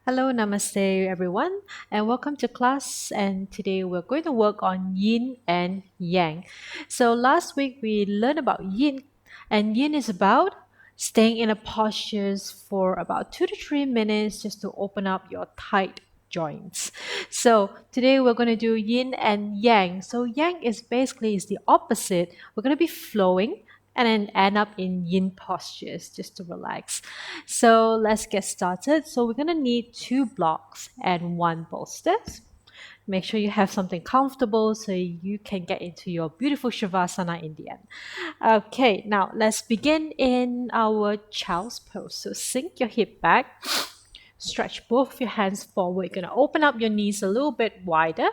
Hello, namaste, everyone, and welcome to class. And today we're going to work on yin and yang. So, last week we learned about yin, and yin is about staying in a postures for about 2 to 3 minutes just to open up your tight joints. So, today we're going to do yin and yang. So, yang is basically is the opposite. We're going to be flowing and then end up in yin postures just to relax. So let's get started. So we're gonna need two blocks and one bolster. Make sure you have something comfortable so you can get into your beautiful shavasana in the end. Okay, now let's begin in our child's pose. So sink your hip back, stretch both of your hands forward. You're gonna open up your knees a little bit wider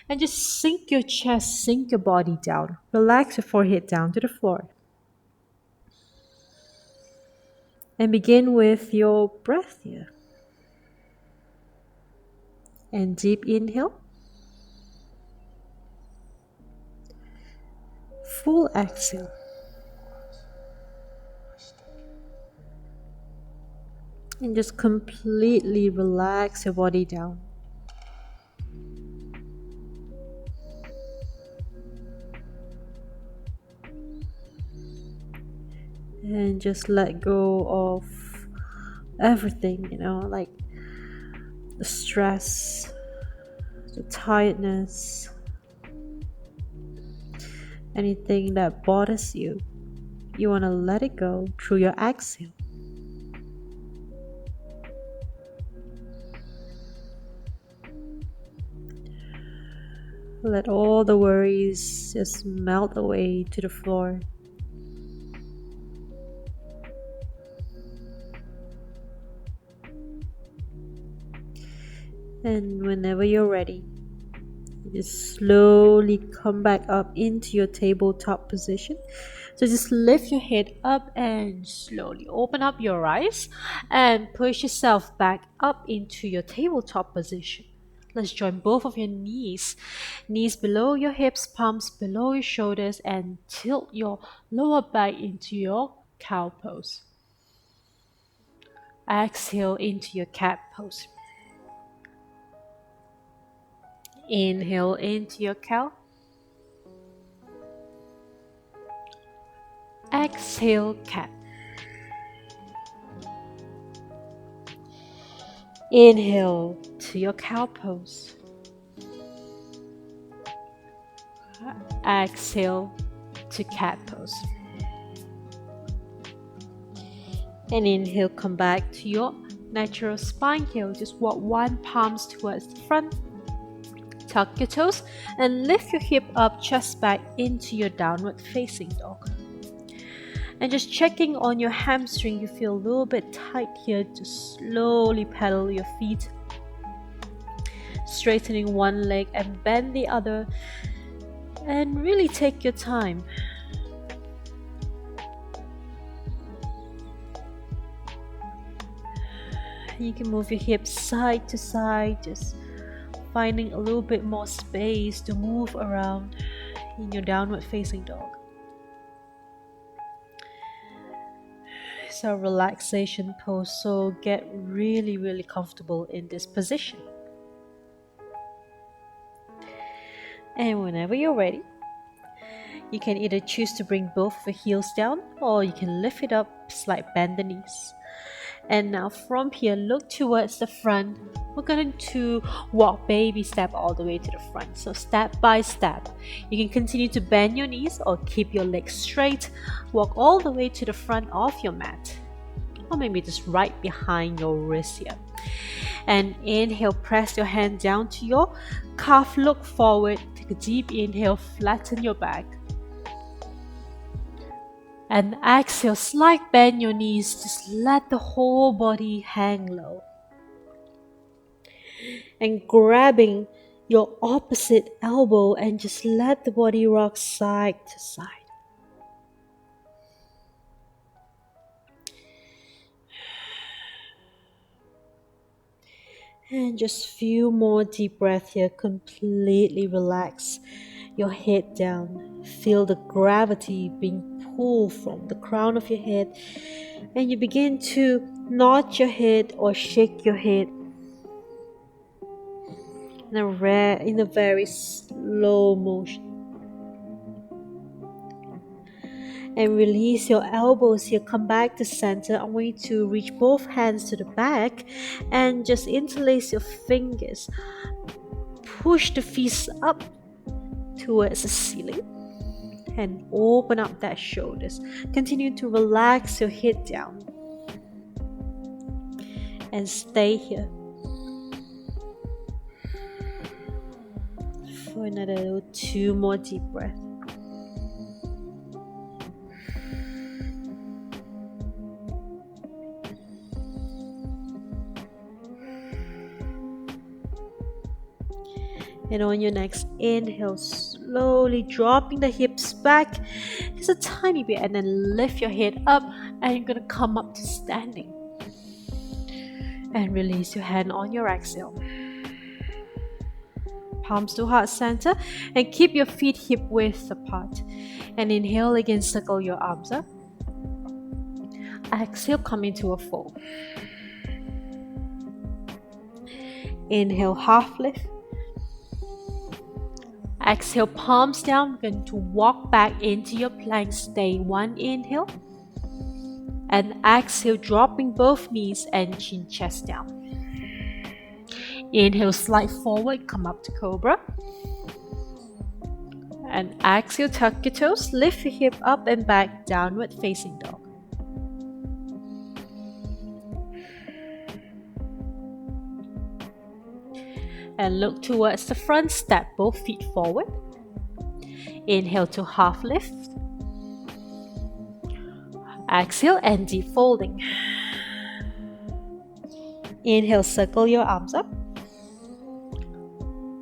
and just sink your chest, sink your body down. Relax your forehead down to the floor. And begin with your breath here. And deep inhale, full exhale. And just completely relax your body down. And just let go of everything, like the stress, the tiredness, anything that bothers you. You want to let it go through your exhale. Let all the worries just melt away to the floor. And whenever you're ready, just slowly come back up into your tabletop position. So just lift your head up and slowly open up your eyes and push yourself back up into your tabletop position. Let's join both of your knees. Knees below your hips, palms below your shoulders, and tilt your lower back into your cow pose. Exhale into your cat pose. Inhale into your cow. Exhale, cat. Inhale to your cow pose. Exhale to cat pose. And inhale, come back to your natural spine here. Just walk one palms towards the front. Tuck your toes and lift your hip up, chest back into your downward facing dog. And just checking on your hamstring, you feel a little bit tight here. Just slowly pedal your feet, straightening one leg and bend the other, and really take your time. You can move your hips side to side, just finding a little bit more space to move around in your downward facing dog. It's a relaxation pose, so get really comfortable in this position. And whenever you're ready, you can either choose to bring both of your heels down or you can lift it up, slight bend the knees. And now from here, look towards the front. We're going to walk baby step all the way to the front. So step by step. You can continue to bend your knees or keep your legs straight. Walk all the way to the front of your mat. Or maybe just right behind your wrist here. And inhale, press your hand down to your calf, look forward. Take a deep inhale, flatten your back. And exhale, slight bend your knees, just let the whole body hang low. And grabbing your opposite elbow and just let the body rock side to side. And just few more deep breaths here, completely relax your head down. Feel the gravity being pulled from the crown of your head, and you begin to nod your head or shake your head in a very slow motion. And release your elbows here. Come back to center. I want you to reach both hands to the back and just interlace your fingers. Push the fists up towards the ceiling and open up that shoulders. Continue to relax your head down and stay here for another 2 more deep breaths. And on your next inhale, slowly dropping the hips back just a tiny bit, and then lift your head up, and you're going to come up to standing. And release your hand on your exhale. Palms to heart center, and keep your feet hip width apart. And inhale again, circle your arms up. Exhale, come into a fold. Inhale, half lift. Exhale, palms down. We're going to walk back into your plank. Stay 1 inhale. And exhale, dropping both knees and chin chest down. Inhale, slide forward, come up to cobra. And exhale, tuck your toes, lift your hip up and back, downward facing dog. And look towards the front, step both feet forward. Inhale to half lift. Exhale and deep folding. Inhale, circle your arms up.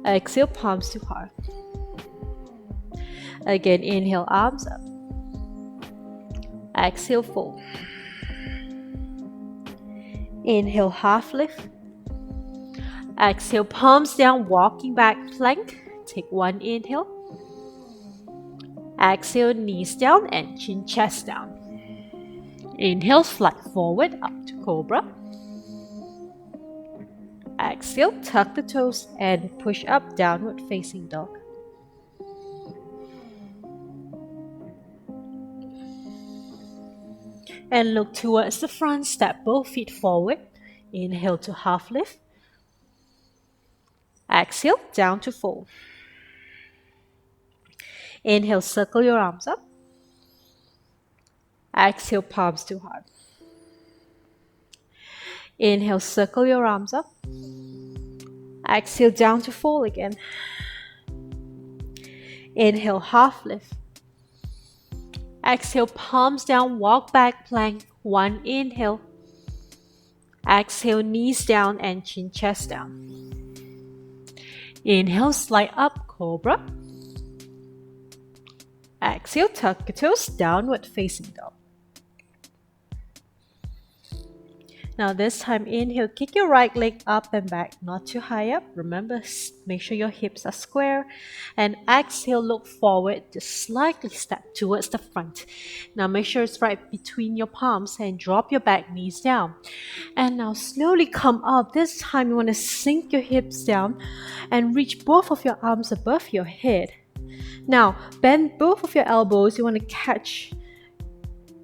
Exhale, palms to heart. Again, inhale, arms up. Exhale, fold. Inhale, half lift. Exhale, palms down, walking back, plank. Take 1 inhale. Exhale, knees down and chin chest down. Inhale, slide forward up to cobra. Exhale, tuck the toes and push up, downward facing dog. And look towards the front, step both feet forward. Inhale to half lift. Exhale, down to fold. Inhale, circle your arms up. Exhale, palms to heart. Inhale, circle your arms up. Exhale, down to fold again. Inhale, half lift. Exhale, palms down, walk back, plank. 1 inhale. Exhale, knees down and chin chest down. Inhale, slide up, cobra. Exhale, tuck your toes, downward facing dog. Now this time, inhale, kick your right leg up and back, not too high up. Remember, make sure your hips are square. And exhale, look forward, just slightly step towards the front. Now make sure it's right between your palms and drop your back knees down. And now slowly come up. This time you want to sink your hips down and reach both of your arms above your head. Now bend both of your elbows. You want to catch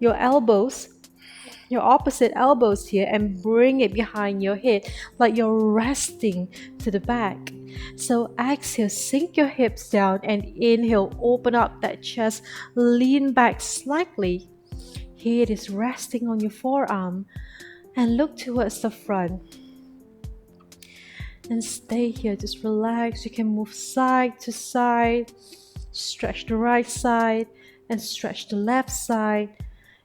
your elbows, your opposite elbows here, and bring it behind your head like you're resting to the back. So exhale, sink your hips down, and inhale, open up that chest, lean back slightly. Head is resting on your forearm and look towards the front. And stay here, just relax. You can move side to side, stretch the right side and stretch the left side.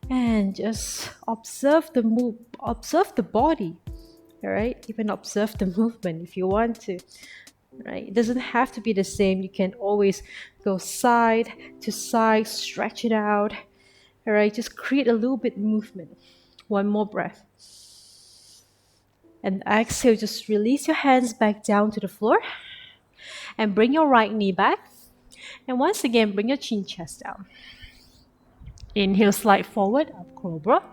And just observe the body, all right? Even observe the movement if you want to, right? It doesn't have to be the same. You can always go side to side, stretch it out, all right? Just create a little bit movement. 1 more breath. And exhale, just release your hands back down to the floor and bring your right knee back. And once again, bring your chin chest down. Inhale, slide forward, up cobra.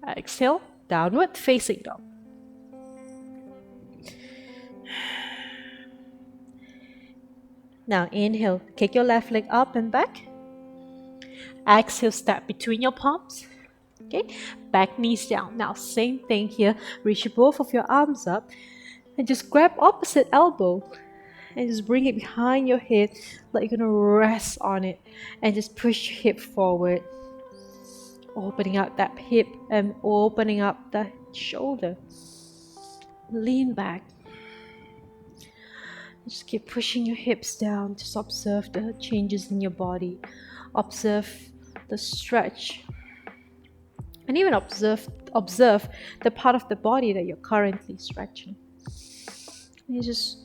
Exhale, downward facing dog. Now inhale, kick your left leg up and back. Exhale, step between your palms. Okay, back knees down. Now same thing here. Reach both of your arms up and just grab opposite elbow and just bring it behind your head like you're gonna rest on it, and just push your hip forward, opening up that hip and opening up the shoulder. Lean back. Just keep pushing your hips down. Just observe the changes in your body. Observe the stretch. And even observe the part of the body that you're currently stretching. And you're just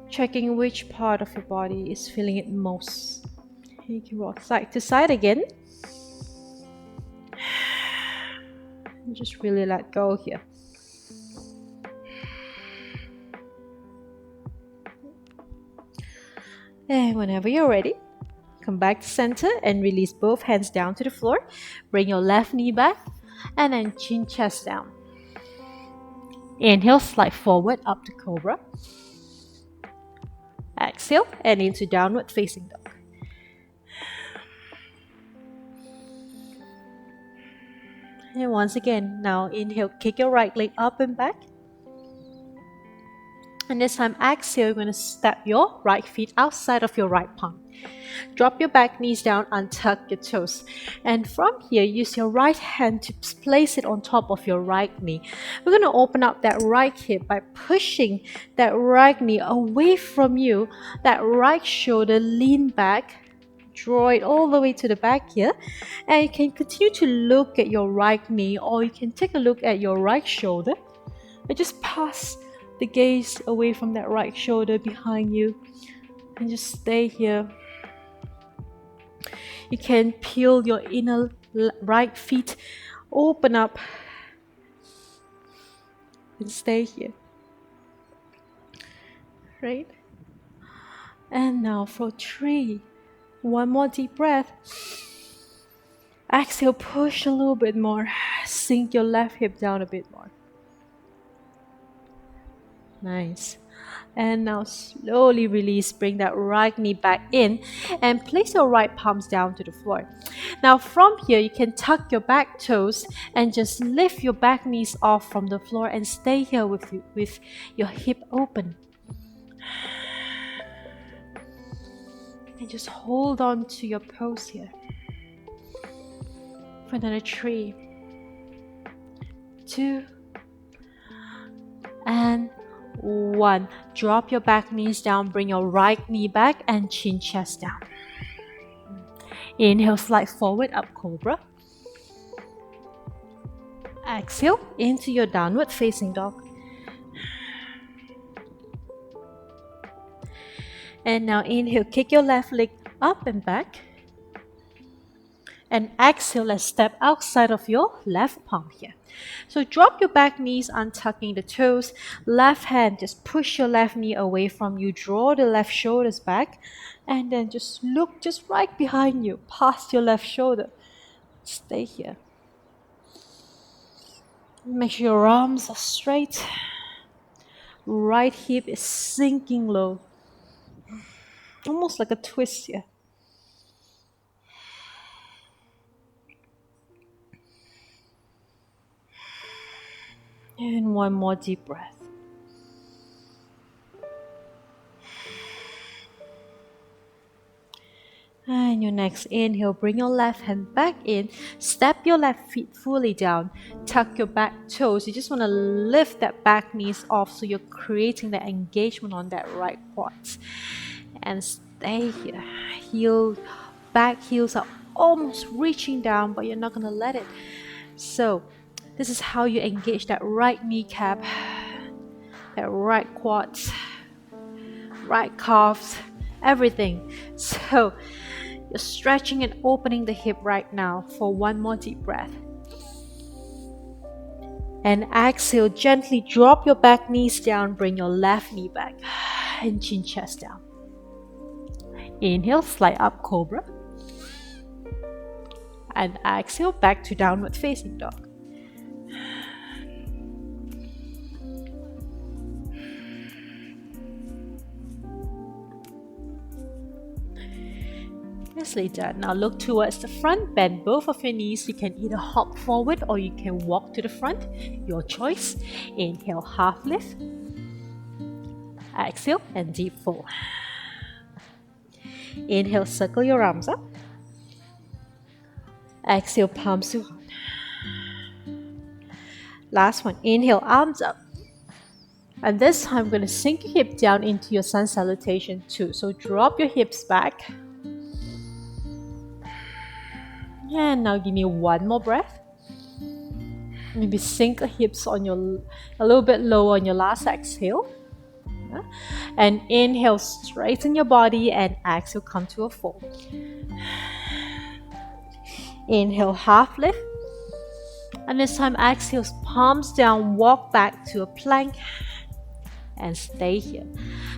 checking which part of your body is feeling it most. You can rock side to side again. And just really let go here. And whenever you're ready, come back to center and release both hands down to the floor. Bring your left knee back and then chin chest down. Inhale, slide forward up to cobra. Exhale and into downward facing dog. And once again, now inhale, kick your right leg up and back. And this time, exhale, you're going to step your right feet outside of your right palm. Drop your back knees down, untuck your toes. And from here, use your right hand to place it on top of your right knee. We're going to open up that right hip by pushing that right knee away from you. That right shoulder, lean back. Draw it all the way to the back here. And you can continue to look at your right knee, or you can take a look at your right shoulder. And just pass the gaze away from that right shoulder behind you and just stay here. You can peel your inner right feet, open up and stay here. Right? And now for 3, one more deep breath. Exhale, push a little bit more. Sink your left hip down a bit more. Nice. And now slowly release, bring that right knee back in and place your right palms down to the floor. Now from here, you can tuck your back toes and just lift your back knees off from the floor and stay here with your hip open. And just hold on to your pose here. For another 3, 2, and 1. Drop your back knees down, bring your right knee back and chin chest down. Inhale, slide forward, up cobra. Exhale into your downward facing dog. And now inhale, kick your left leg up and back. And exhale, let's step outside of your left palm here. So drop your back knees, untucking the toes. Left hand, just push your left knee away from you. Draw the left shoulders back. And then just look just right behind you, past your left shoulder. Stay here. Make sure your arms are straight. Right hip is sinking low. Almost like a twist here. And one more deep breath. And your next inhale, bring your left hand back in. Step your left feet fully down. Tuck your back toes. You just want to lift that back knees off so you're creating that engagement on that right quads. And stay here. Back heels are almost reaching down, but you're not going to let it. So this is how you engage that right kneecap, that right quads, right calves, everything. So you're stretching and opening the hip right now for one more deep breath. And exhale, gently drop your back knees down, bring your left knee back and chin chest down. Inhale, slide up cobra. And exhale, back to downward facing dog. Nicely done. Now look towards the front, bend both of your knees. You can either hop forward or you can walk to the front, your choice. Inhale, half lift. Exhale and deep fold. Inhale, circle your arms up. Exhale, palms to heart. Last one. Inhale, arms up. And this time, I'm going to sink your hip down into your sun salutation too. So drop your hips back. And now give me one more breath. Maybe sink the hips on a little bit low on your last exhale. And inhale, straighten your body, and exhale, come to a fold. Inhale, half lift. And this time, exhale, palms down, walk back to a plank. And stay here.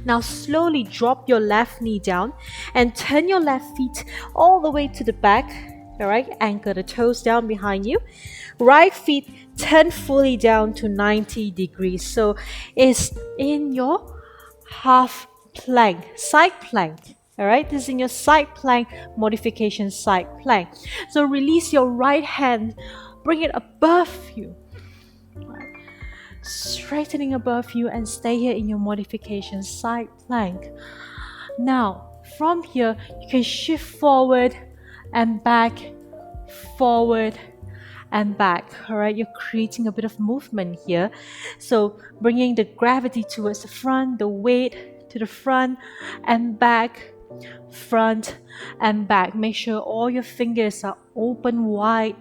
Now slowly drop your left knee down and turn your left feet all the way to the back. Alright, anchor the toes down behind you. Right feet turn fully down to 90 degrees. So it's in your half plank, side plank. Alright, this is in your side plank modification, side plank. So release your right hand, bring it above you. Straightening above you and stay here in your modification side plank. Now from here you can shift forward and back, forward and back. Alright, you're creating a bit of movement here, so bringing the gravity towards the front, the weight to the front and back, front and back. Make sure all your fingers are open wide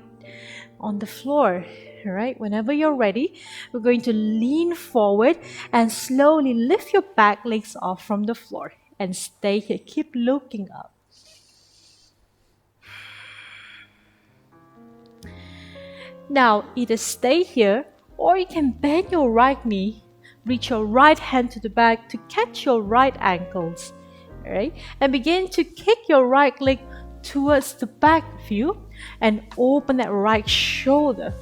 on the floor. Alright, whenever you're ready, we're going to lean forward and slowly lift your back legs off from the floor and stay here. Keep looking up. Now, either stay here or you can bend your right knee, reach your right hand to the back to catch your right ankles. Alright, and begin to kick your right leg towards the back of you and open that right shoulder.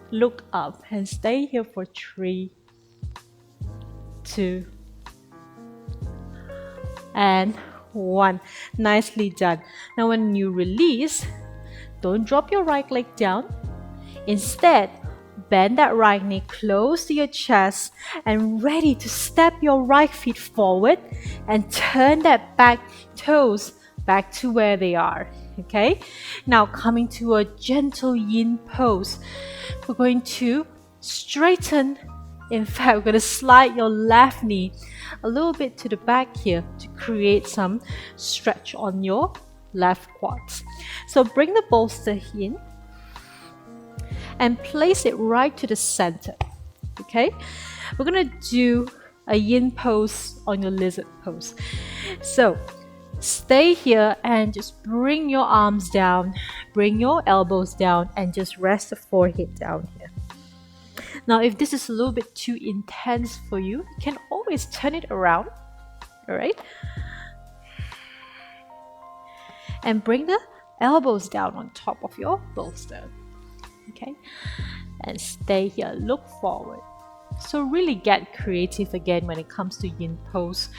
Look up and stay here for 3, 2, and 1. Nicely done. Now when you release, don't drop your right leg down. Instead, bend that right knee close to your chest and ready to step your right feet forward and turn that back toes back to where they are. Okay, now coming to a gentle yin pose, we're going to straighten. In fact, we're going to slide your left knee a little bit to the back here to create some stretch on your left quads. So bring the bolster in and place it right to the center. Okay, we're going to do a yin pose on your lizard pose. So stay here and just bring your arms down, bring your elbows down, and just rest the forehead down here. Now, if this is a little bit too intense for you, you can always turn it around. Alright? And bring the elbows down on top of your bolster. Okay? And stay here, look forward. So really get creative again when it comes to yin pose.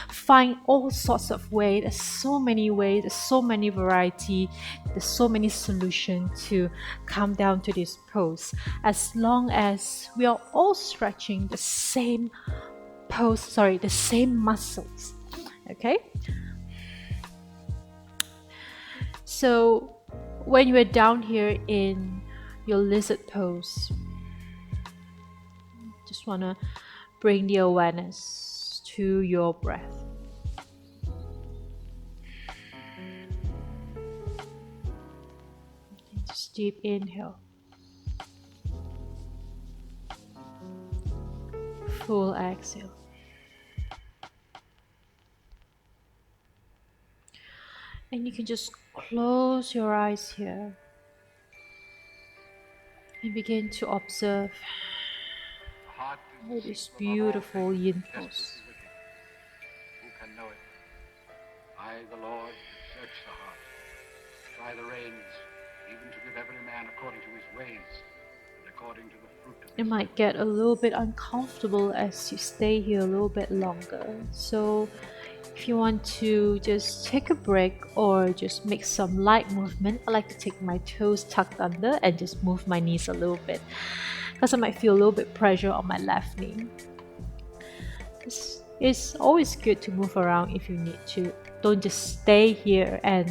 Find all sorts of ways. There's so many ways, there's so many variety, there's so many solutions to come down to this pose. As long as we are all stretching the same pose, the same muscles. Okay? So when you are down here in your lizard pose, just want to bring the awareness to your breath. Just deep inhale. Full exhale. And you can just close your eyes here and begin to observe this beautiful yin pose. Who can know it? I, the Lord, search the heart, try the reins, even to give every man according to his ways and according to the fruit of his. It might get a little bit uncomfortable as you stay here a little bit longer. So If you want to just take a break or just make some light movement, I like to take my toes tucked under and just move my knees a little bit because I might feel a little bit pressure on my left knee. It's always good to move around if you need to. Don't just stay here and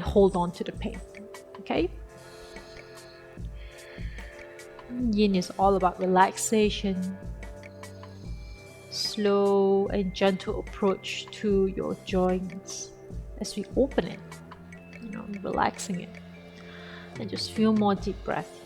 hold on to the pain. Okay? Yin is all about relaxation, slow and gentle approach to your joints as we open it, relaxing it. And just feel more deep breath.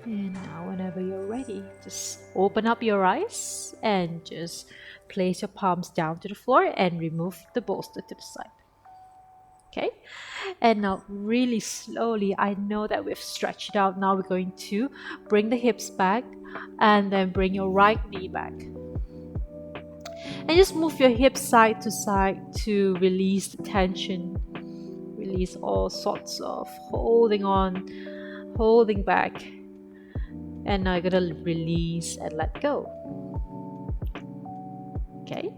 And now, whenever you're ready, just open up your eyes and just place your palms down to the floor and remove the bolster to the side. Okay, and now really slowly, I know that we've stretched it out. Now we're going to bring the hips back and then bring your right knee back. And just move your hips side to side to release the tension, release all sorts of holding on, holding back. And now you're gonna release and let go. Okay,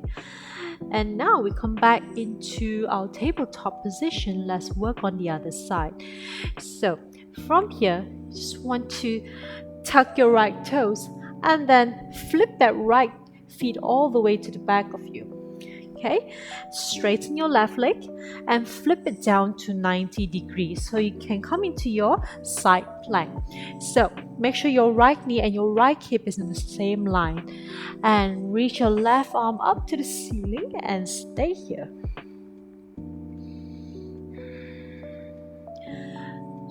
and now we come back into our tabletop position. Let's work on the other side. So from here, you just want to tuck your right toes and then flip that right feet all the way to the back of you. Okay, straighten your left leg and flip it down to 90 degrees so you can come into your side plank. So make sure your right knee and your right hip is in the same line, and reach your left arm up to the ceiling and stay here.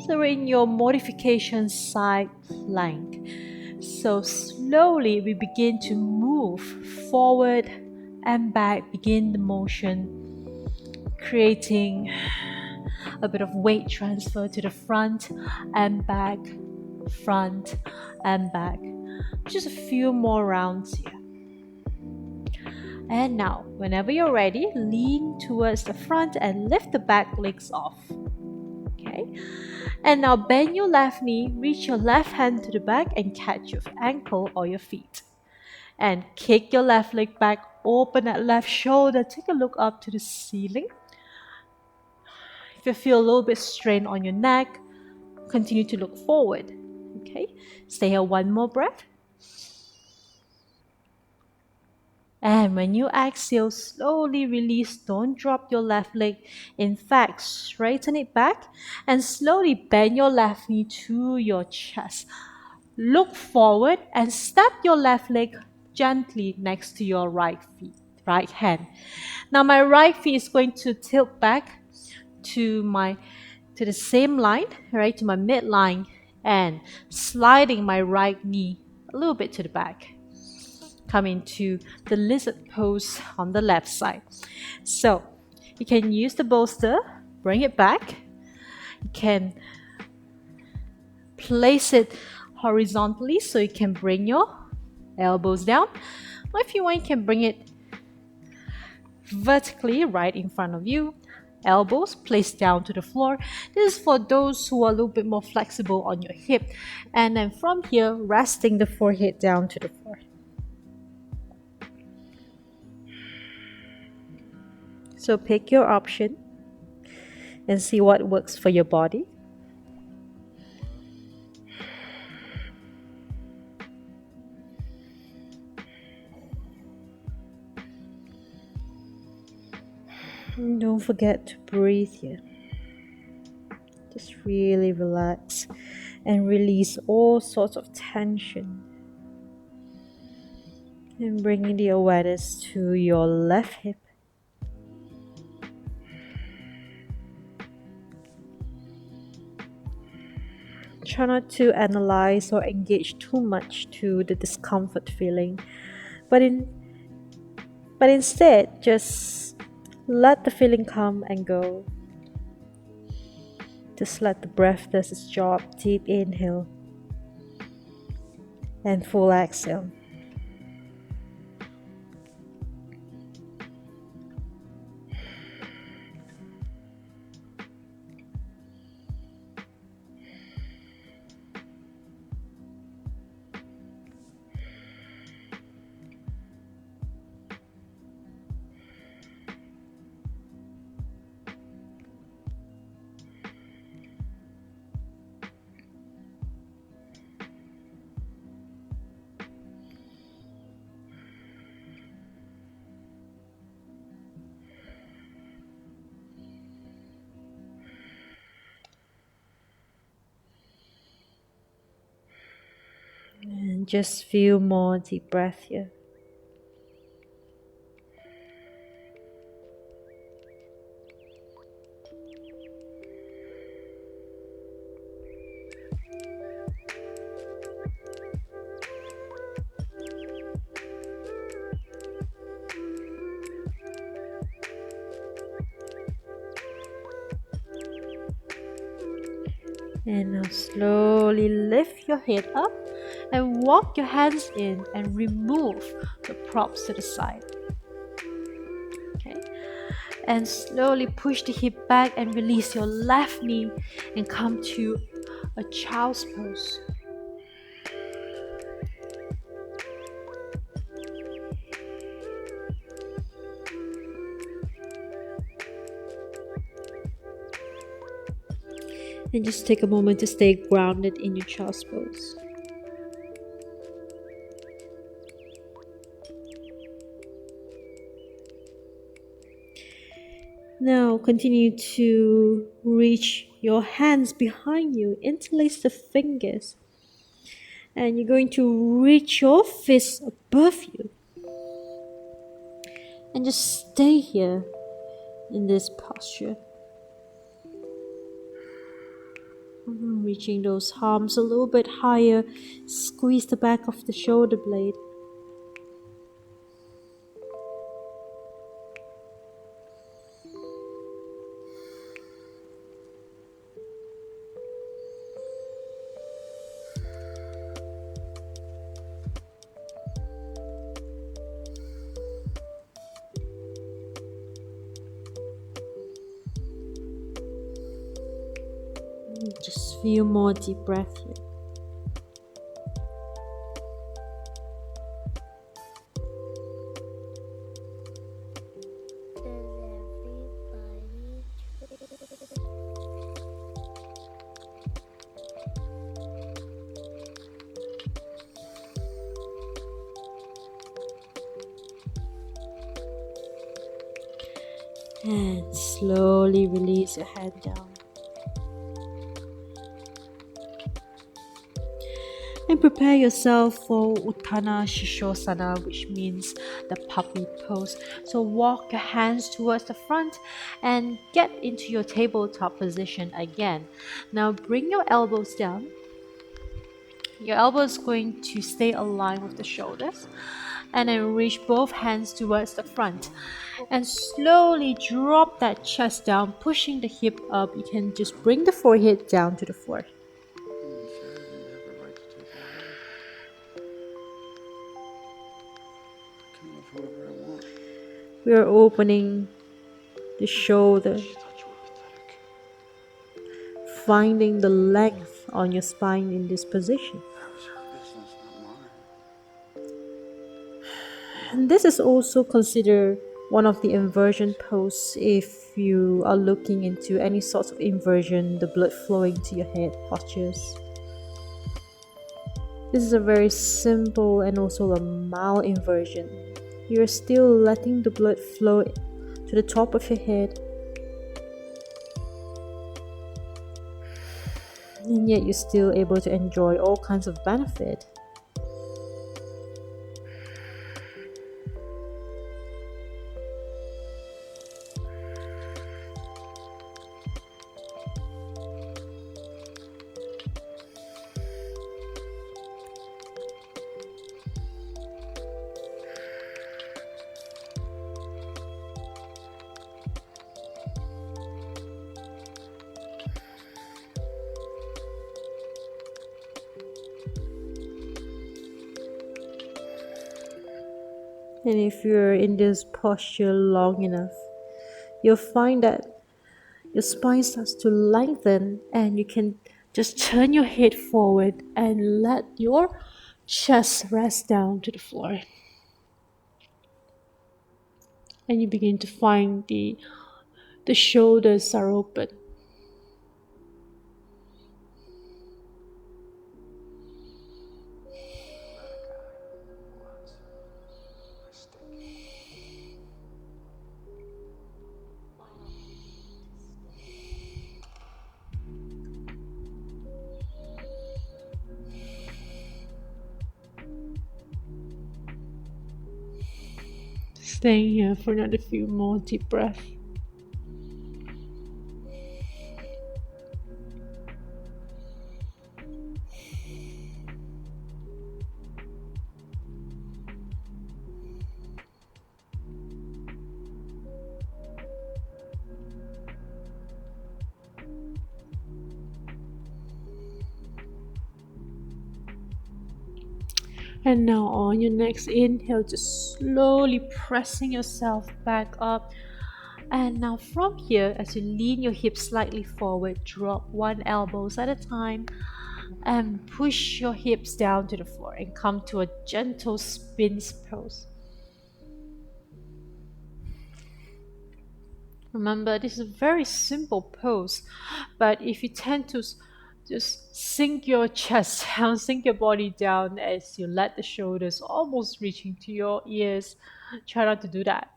So we're in your modification side plank. So slowly we begin to move forward and back, begin the motion, creating a bit of weight transfer to the front and back, front and back. Just a few more rounds here. And now, whenever you're ready, lean towards the front and lift the back legs off. Okay. And now bend your left knee, reach your left hand to the back and catch your ankle or your feet. And kick your left leg back, open that left shoulder, take a look up to the ceiling. If you feel a little bit strain on your neck, continue to look forward. Okay, stay here one more breath. And when you exhale, slowly release. Don't drop your left leg. In fact, straighten it back and slowly bend your left knee to your chest. Look forward and step your left leg gently next to your right hand. Now my right feet is going to tilt back to the same line, right, to my midline, and sliding my right knee a little bit to the back. Come into the lizard pose on the left side. So you can use the bolster, bring it back. You can place it horizontally so you can bring your elbows down. Or if you want, you can bring it vertically right in front of you. Elbows placed down to the floor. This is for those who are a little bit more flexible on your hip. And then from here, resting the forehead down to the floor. So pick your option and see what works for your body. And don't forget to breathe here. Just really relax and release all sorts of tension. And bringing the awareness to your left hip. Try not to analyze or engage too much to the discomfort feeling, but instead just Let the feeling come and go. Just let the breath does its job. Deep inhale and full exhale. And just feel more deep breath here. And now slowly lift your head up and walk your hands in and remove the props to the side. Okay. And slowly push the hip back and release your left knee and come to a child's pose. And just take a moment to stay grounded in your child's pose. Now continue to reach your hands behind you, interlace the fingers, and you're going to reach your fists above you. And just stay here in this posture. Reaching those arms a little bit higher, squeeze the back of the shoulder blade. Just feel more deep breath here. And slowly release your head down. And prepare yourself for Uttana Shishosana, which means the puppy pose. So walk your hands towards the front and get into your tabletop position again. Now bring your elbows down. Your elbows going to stay aligned with the shoulders. And then reach both hands towards the front. And slowly drop that chest down, pushing the hip up. You can just bring the forehead down to the floor. We are opening the shoulder, finding the length on your spine in this position. And this is also considered one of the inversion pose if you are looking into any sorts of inversion, the blood flowing to your head postures. This is a very simple and also a mild inversion. You're still letting the blood flow to the top of your head, and yet you're still able to enjoy all kinds of benefit. And if you're in this posture long enough, you'll find that your spine starts to lengthen and you can just turn your head forward and let your chest rest down to the floor. And you begin to find the shoulders are open. Staying here for another few more deep breaths. And now on your next inhale, just slowly pressing yourself back up. And now from here, as you lean your hips slightly forward, drop one elbows at a time and push your hips down to the floor and come to a gentle spin pose. Remember, this is a very simple pose, but if you tend to just sink your chest down, sink your body down as you let the shoulders almost reaching to your ears, try not to do that.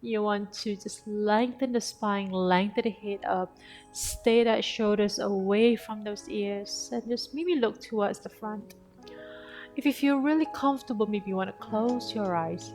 You want to just lengthen the spine, lengthen the head up, stay that shoulders away from those ears, and just maybe look towards the front. If you feel really comfortable, maybe you want to close your eyes.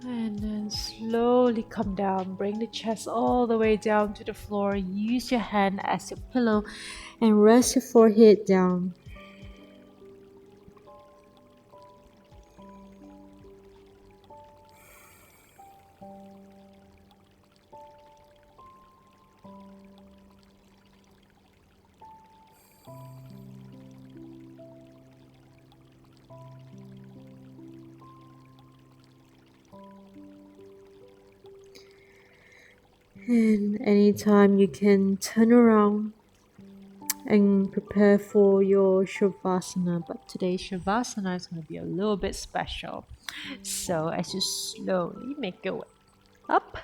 And then slowly come down. Bring the chest all the way down to the floor. Use your hand as your pillow and rest your forehead down. And anytime you can turn around and prepare for your Shavasana. But today's Shavasana is going to be a little bit special. So as you slowly make your way up,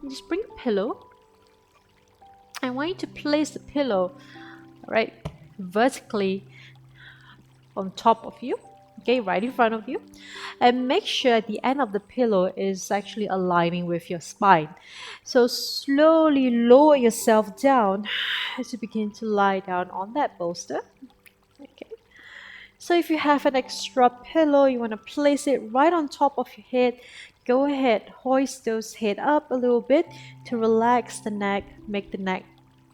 you just bring a pillow. I want you to place the pillow right vertically on top of you, okay, right in front of you, and make sure the end of the pillow is actually aligning with your spine. So slowly lower yourself down as you begin to lie down on that bolster. Okay. So if you have an extra pillow, you want to place it right on top of your head. Go ahead, hoist those head up a little bit to relax the neck, make the neck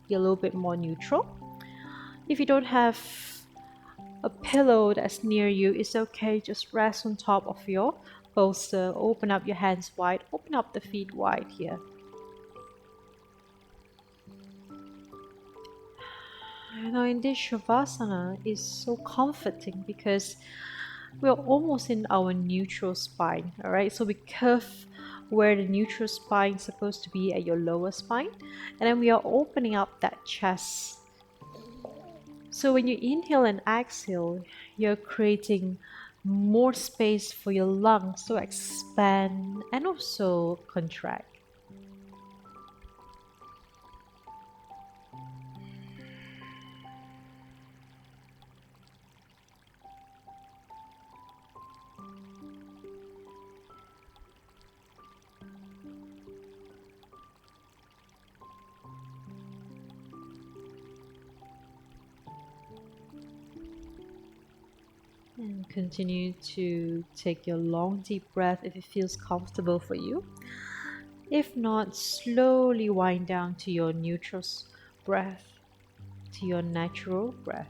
be a little bit more neutral. If you don't have a pillow that's near you, it's okay. Just rest on top of your bolster. Open up your hands wide. Open up the feet wide here. Now in this Shavasana is so comforting because we're almost in our neutral spine. Alright, so we curve where the neutral spine is supposed to be at your lower spine, and then we are opening up that chest. So when you inhale and exhale, you're creating more space for your lungs to expand and also contract. And continue to take your long deep breath if it feels comfortable for you. If not, slowly wind down to your neutral breath, to your natural breath.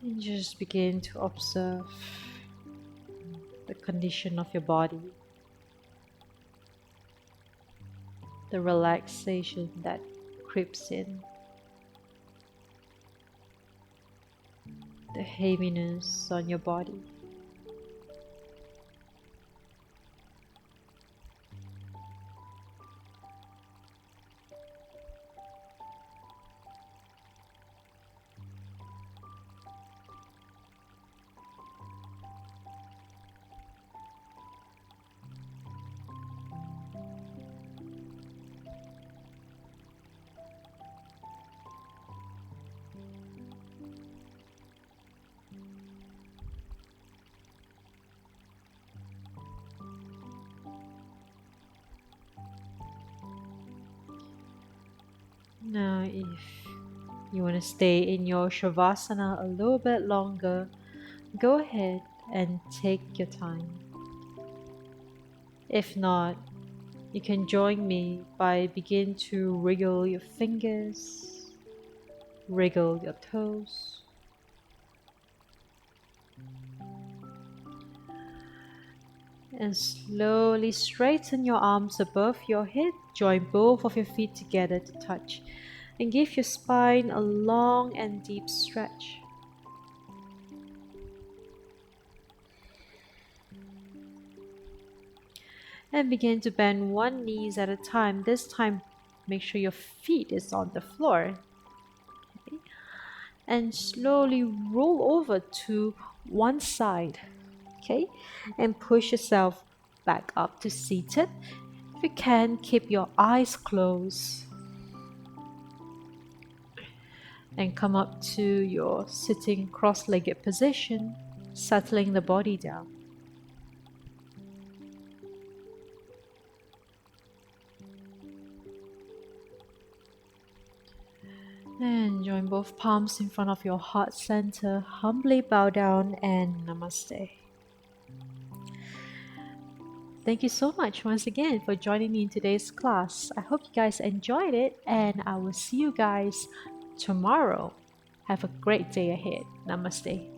And just begin to observe the condition of your body, the relaxation that creeps in, the heaviness on your body. Now, if you want to stay in your Shavasana a little bit longer, go ahead and take your time. If not, you can join me by begin to wriggle your fingers, wriggle your toes, and slowly straighten your arms above your head. Join both of your feet together to touch and give your spine a long and deep stretch. And begin to bend one knees at a time. This time, make sure your feet is on the floor. Okay? And slowly roll over to one side. Okay? And push yourself back up to seated. If you can, keep your eyes closed. And come up to your sitting cross-legged position, settling the body down. And join both palms in front of your heart center. Humbly bow down and namaste. Thank you so much once again for joining me in today's class. I hope you guys enjoyed it, and I will see you guys tomorrow. Have a great day ahead. Namaste.